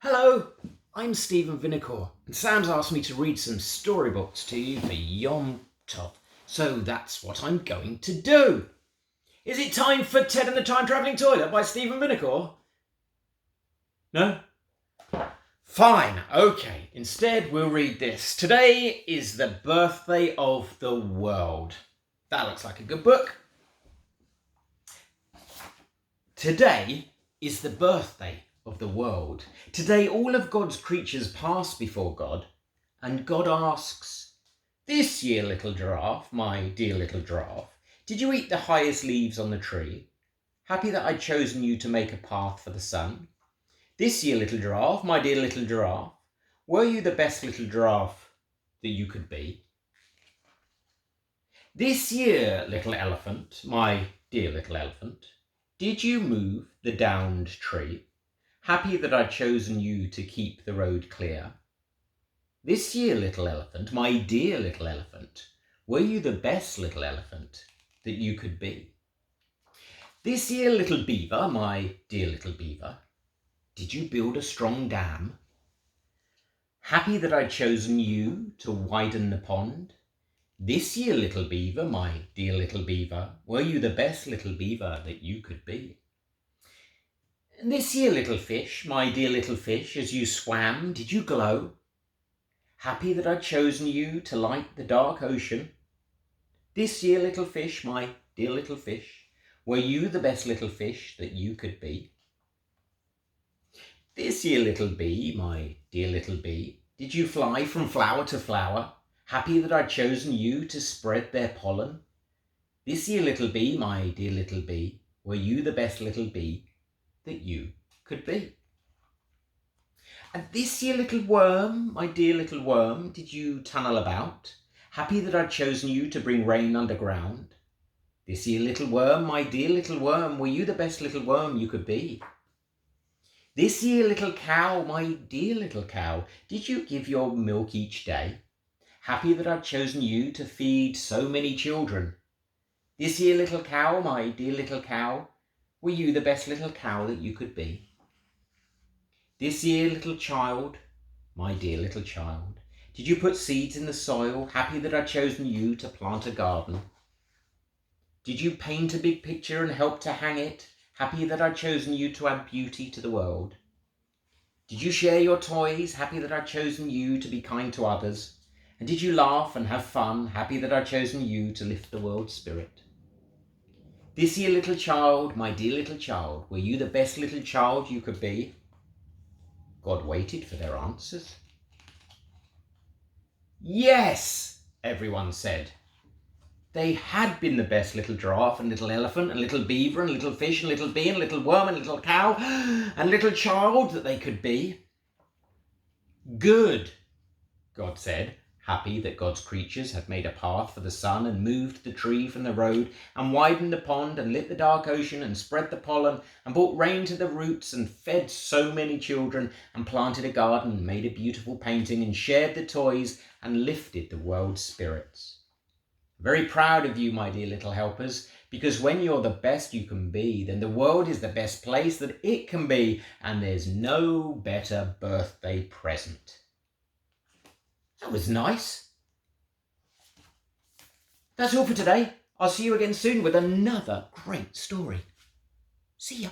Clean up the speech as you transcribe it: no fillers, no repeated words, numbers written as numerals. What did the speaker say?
Hello, I'm Stephen Vinacour, and Sam's asked me to read some storybooks to you for Yom Tov, so that's what I'm going to do. Is it time for Ted and the Time Travelling Toilet by Stephen Vinacour? No? Fine, okay. Instead, we'll read this. Today is the birthday of the world. That looks like a good book. Today is the birthday of the world. Today, all of God's creatures pass before God, and God asks, "This year, little giraffe, my dear little giraffe, did you eat the highest leaves on the tree? Happy that I'd chosen you to make a path for the sun? This year, little giraffe, my dear little giraffe, were you the best little giraffe that you could be? This year, little elephant, my dear little elephant, did you move the downed tree? Happy that I'd chosen you to keep the road clear. This year, little elephant, my dear little elephant, were you the best little elephant that you could be? This year, little beaver, my dear little beaver, did you build a strong dam? Happy that I'd chosen you to widen the pond. This year, little beaver, my dear little beaver, were you the best little beaver that you could be? This year, little fish, my dear little fish, as you swam, did you glow? Happy that I'd chosen you to light the dark ocean. This year, little fish, my dear little fish, were you the best little fish that you could be? This year, little bee, my dear little bee, did you fly from flower to flower? Happy that I'd chosen you to spread their pollen. This year, little bee, my dear little bee, were you the best little bee that you could be? And this year, little worm, my dear little worm, did you tunnel about? Happy that I'd chosen you to bring rain underground. This year, little worm, my dear little worm, were you the best little worm you could be? This year, little cow, my dear little cow, did you give your milk each day? Happy that I'd chosen you to feed so many children. This year, little cow, my dear little cow, were you the best little cow that you could be? This year, little child, my dear little child, did you put seeds in the soil? Happy that I'd chosen you to plant a garden. Did you paint a big picture and help to hang it? Happy that I'd chosen you to add beauty to the world. Did you share your toys? Happy that I'd chosen you to be kind to others. And did you laugh and have fun? Happy that I'd chosen you to lift the world's spirit. This year, little child, my dear little child, were you the best little child you could be? God waited for their answers. Yes, everyone said. They had been the best little giraffe and little elephant and little beaver and little fish and little bee and little worm and little cow and little child that they could be. Good, God said, happy that God's creatures had made a path for the sun and moved the tree from the road and widened the pond and lit the dark ocean and spread the pollen and brought rain to the roots and fed so many children and planted a garden and made a beautiful painting and shared the toys and lifted the world's spirits. Very proud of you, my dear little helpers, because when you're the best you can be, then the world is the best place that it can be, and there's no better birthday present. That was nice. That's all for today. I'll see you again soon with another great story. See ya.